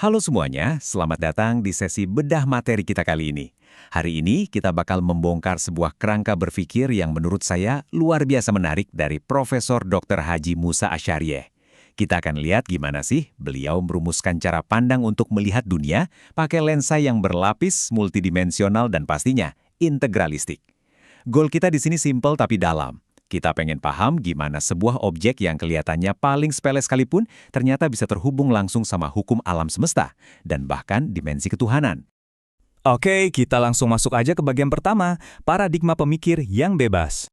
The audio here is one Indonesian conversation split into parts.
Halo semuanya, selamat datang di sesi bedah materi kita kali ini. Hari ini kita bakal membongkar sebuah kerangka berpikir yang menurut saya luar biasa menarik dari Profesor Dr. Haji Musa Asyarieh. Kita akan lihat gimana sih beliau merumuskan cara pandang untuk melihat dunia pakai lensa yang berlapis, multidimensional, dan pastinya integralistik. Goal kita di sini simpel tapi dalam. Kita pengen paham gimana sebuah objek yang kelihatannya paling sepele sekalipun ternyata bisa terhubung langsung sama hukum alam semesta dan bahkan dimensi ketuhanan. Oke, kita langsung masuk aja ke bagian pertama, paradigma pemikir yang bebas.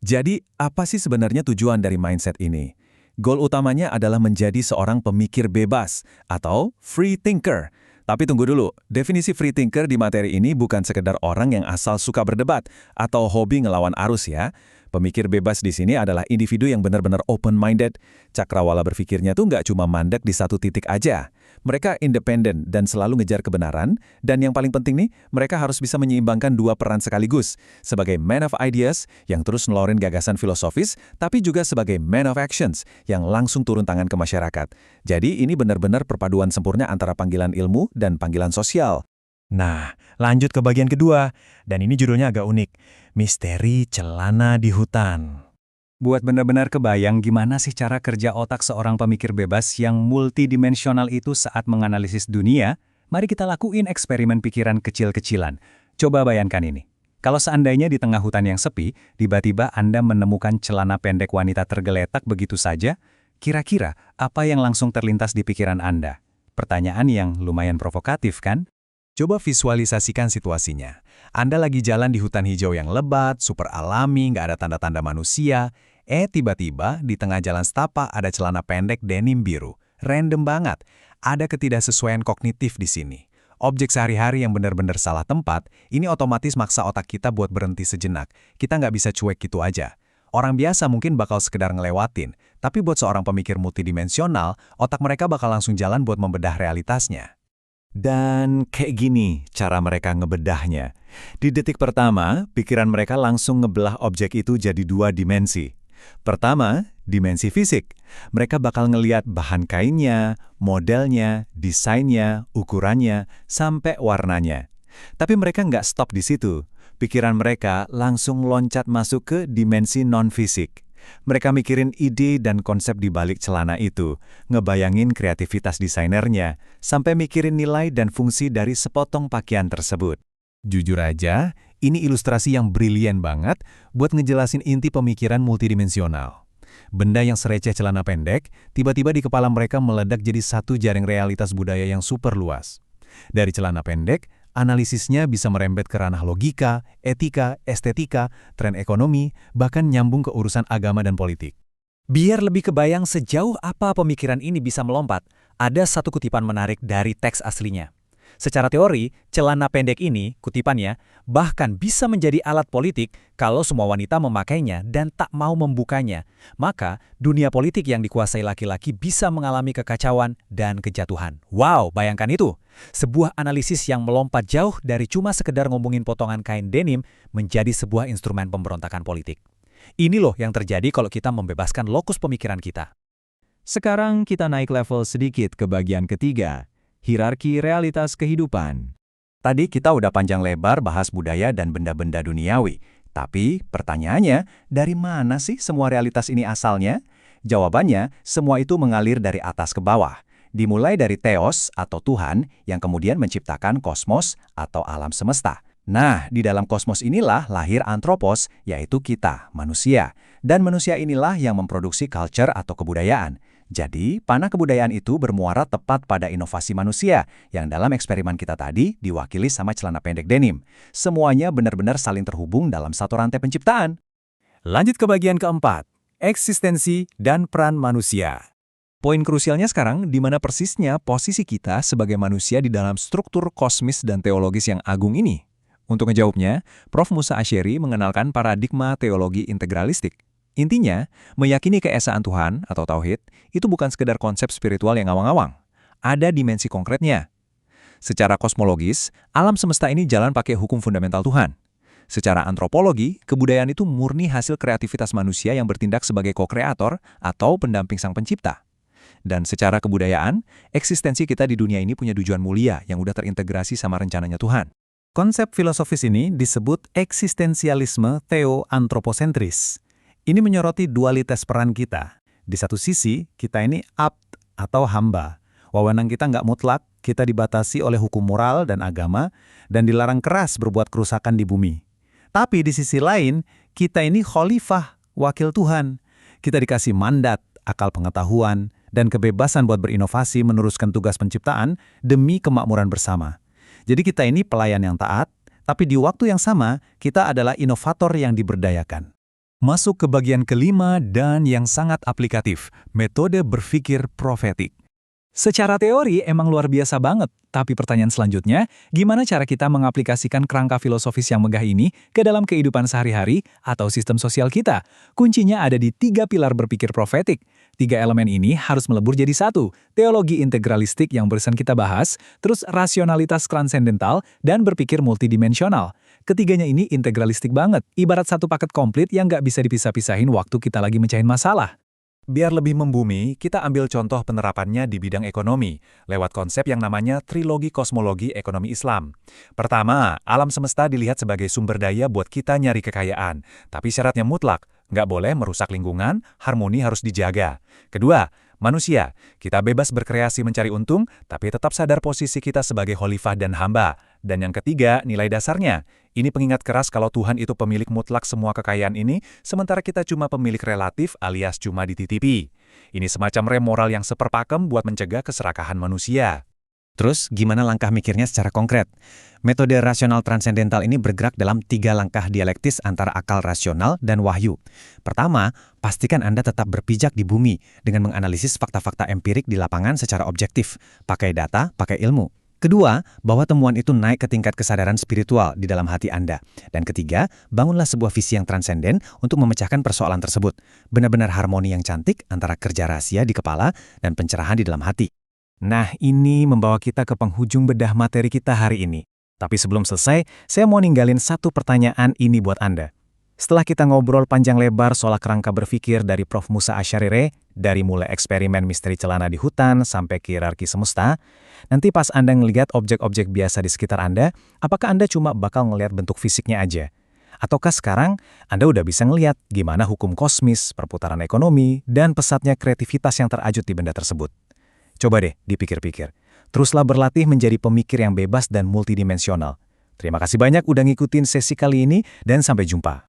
Jadi, apa sih sebenarnya tujuan dari mindset ini? Goal utamanya adalah menjadi seorang pemikir bebas atau free thinker. Tapi tunggu dulu, definisi free thinker di materi ini bukan sekedar orang yang asal suka berdebat atau hobi ngelawan arus ya. Pemikir bebas di sini adalah individu yang benar-benar open-minded. Cakrawala berpikirnya tuh nggak cuma mandek di satu titik aja. Mereka independen dan selalu ngejar kebenaran. Dan yang paling penting nih, mereka harus bisa menyeimbangkan dua peran sekaligus. Sebagai man of ideas yang terus ngeluarin gagasan filosofis, tapi juga sebagai man of actions yang langsung turun tangan ke masyarakat. Jadi ini benar-benar perpaduan sempurna antara panggilan ilmu dan panggilan sosial. Nah, lanjut ke bagian kedua, dan ini judulnya agak unik, Misteri Celana di Hutan. Buat benar-benar kebayang gimana sih cara kerja otak seorang pemikir bebas yang multidimensional itu saat menganalisis dunia, mari kita lakuin eksperimen pikiran kecil-kecilan. Coba bayangkan ini. Kalau seandainya di tengah hutan yang sepi, tiba-tiba Anda menemukan celana pendek wanita tergeletak begitu saja, kira-kira apa yang langsung terlintas di pikiran Anda? Pertanyaan yang lumayan provokatif kan? Coba visualisasikan situasinya. Anda lagi jalan di hutan hijau yang lebat, super alami, nggak ada tanda-tanda manusia. Tiba-tiba di tengah jalan setapak ada celana pendek denim biru. Random banget. Ada ketidaksesuaian kognitif di sini. Objek sehari-hari yang benar-benar salah tempat, ini otomatis maksa otak kita buat berhenti sejenak. Kita nggak bisa cuek gitu aja. Orang biasa mungkin bakal sekedar ngelewatin, tapi buat seorang pemikir multidimensional, otak mereka bakal langsung jalan buat membedah realitasnya. Dan kayak gini cara mereka ngebedahnya. Di detik pertama, pikiran mereka langsung ngebelah objek itu jadi dua dimensi. Pertama, dimensi fisik. Mereka bakal ngeliat bahan kainnya, modelnya, desainnya, ukurannya, sampai warnanya. Tapi mereka nggak stop di situ. Pikiran mereka langsung loncat masuk ke dimensi non-fisik. Mereka mikirin ide dan konsep di balik celana itu, ngebayangin kreativitas desainernya, sampai mikirin nilai dan fungsi dari sepotong pakaian tersebut. Jujur aja, ini ilustrasi yang brilian banget buat ngejelasin inti pemikiran multidimensional. Benda yang sereceh celana pendek, tiba-tiba di kepala mereka meledak jadi satu jaring realitas budaya yang super luas. Dari celana pendek, analisisnya bisa merembet ke ranah logika, etika, estetika, tren ekonomi, bahkan nyambung ke urusan agama dan politik. Biar lebih kebayang sejauh apa pemikiran ini bisa melompat, ada satu kutipan menarik dari teks aslinya. Secara teori, celana pendek ini, kutipannya, bahkan bisa menjadi alat politik kalau semua wanita memakainya dan tak mau membukanya. Maka, dunia politik yang dikuasai laki-laki bisa mengalami kekacauan dan kejatuhan. Wow, bayangkan itu! Sebuah analisis yang melompat jauh dari cuma sekedar ngomongin potongan kain denim menjadi sebuah instrumen pemberontakan politik. Ini loh yang terjadi kalau kita membebaskan lokus pemikiran kita. Sekarang kita naik level sedikit ke bagian ketiga. Hierarki realitas kehidupan. Tadi kita udah panjang lebar bahas budaya dan benda-benda duniawi. Tapi pertanyaannya, dari mana sih semua realitas ini asalnya? Jawabannya, semua itu mengalir dari atas ke bawah. Dimulai dari Theos atau Tuhan yang kemudian menciptakan kosmos atau alam semesta. Nah, di dalam kosmos inilah lahir antropos, yaitu kita, manusia. Dan manusia inilah yang memproduksi culture atau kebudayaan. Jadi, panah kebudayaan itu bermuara tepat pada inovasi manusia, yang dalam eksperimen kita tadi diwakili sama celana pendek denim. Semuanya benar-benar saling terhubung dalam satu rantai penciptaan. Lanjut ke bagian keempat, eksistensi dan peran manusia. Poin krusialnya sekarang di mana persisnya posisi kita sebagai manusia di dalam struktur kosmis dan teologis yang agung ini. Untuk ngejawabnya, Prof. Musa Asyari mengenalkan paradigma teologi integralistik. Intinya, meyakini keesaan Tuhan atau Tauhid itu bukan sekedar konsep spiritual yang ngawang-ngawang. Ada dimensi konkretnya. Secara kosmologis, alam semesta ini jalan pakai hukum fundamental Tuhan. Secara antropologi, kebudayaan itu murni hasil kreativitas manusia yang bertindak sebagai ko-kreator atau pendamping sang pencipta. Dan secara kebudayaan, eksistensi kita di dunia ini punya tujuan mulia yang udah terintegrasi sama rencananya Tuhan. Konsep filosofis ini disebut eksistensialisme theo-antroposentris. Ini menyoroti dualitas peran kita. Di satu sisi, kita ini abd atau hamba. Wewenang kita nggak mutlak, kita dibatasi oleh hukum moral dan agama, dan dilarang keras berbuat kerusakan di bumi. Tapi di sisi lain, kita ini khalifah, wakil Tuhan. Kita dikasih mandat, akal pengetahuan, dan kebebasan buat berinovasi meneruskan tugas penciptaan demi kemakmuran bersama. Jadi kita ini pelayan yang taat, tapi di waktu yang sama, kita adalah inovator yang diberdayakan. Masuk ke bagian kelima dan yang sangat aplikatif, metode berpikir profetik. Secara teori emang luar biasa banget, tapi pertanyaan selanjutnya, gimana cara kita mengaplikasikan kerangka filosofis yang megah ini ke dalam kehidupan sehari-hari atau sistem sosial kita? Kuncinya ada di 3 pilar berpikir profetik. 3 elemen ini harus melebur jadi satu, teologi integralistik yang barusan kita bahas, terus rasionalitas transendental, dan berpikir multidimensional. Ketiganya ini integralistik banget, ibarat satu paket komplit yang nggak bisa dipisah-pisahin waktu kita lagi mecahin masalah. Biar lebih membumi, kita ambil contoh penerapannya di bidang ekonomi, lewat konsep yang namanya trilogi kosmologi ekonomi Islam. Pertama, alam semesta dilihat sebagai sumber daya buat kita nyari kekayaan, tapi syaratnya mutlak, nggak boleh merusak lingkungan, harmoni harus dijaga. Kedua, manusia, kita bebas berkreasi mencari untung, tapi tetap sadar posisi kita sebagai khalifah dan hamba. Dan yang ketiga, nilai dasarnya. Ini pengingat keras kalau Tuhan itu pemilik mutlak semua kekayaan ini, sementara kita cuma pemilik relatif alias cuma dititipi. Ini semacam rem moral yang seperpakem buat mencegah keserakahan manusia. Terus, gimana langkah mikirnya secara konkret? Metode rasional transendental ini bergerak dalam 3 langkah dialektis antara akal rasional dan wahyu. Pertama, pastikan Anda tetap berpijak di bumi dengan menganalisis fakta-fakta empirik di lapangan secara objektif, pakai data, pakai ilmu. Kedua, bahwa temuan itu naik ke tingkat kesadaran spiritual di dalam hati Anda. Dan ketiga, bangunlah sebuah visi yang transenden untuk memecahkan persoalan tersebut. Benar-benar harmoni yang cantik antara kerja rahasia di kepala dan pencerahan di dalam hati. Nah, ini membawa kita ke penghujung bedah materi kita hari ini. Tapi sebelum selesai, saya mau ninggalin satu pertanyaan ini buat Anda. Setelah kita ngobrol panjang lebar soal kerangka berpikir dari Prof. Musa Asy'ari, dari mulai eksperimen misteri celana di hutan sampai ke hierarki semesta, nanti pas Anda ngelihat objek-objek biasa di sekitar Anda, apakah Anda cuma bakal ngelihat bentuk fisiknya aja? Ataukah sekarang Anda udah bisa ngelihat gimana hukum kosmis, perputaran ekonomi, dan pesatnya kreativitas yang terajut di benda tersebut? Coba deh dipikir-pikir. Teruslah berlatih menjadi pemikir yang bebas dan multidimensional. Terima kasih banyak udah ngikutin sesi kali ini, dan sampai jumpa.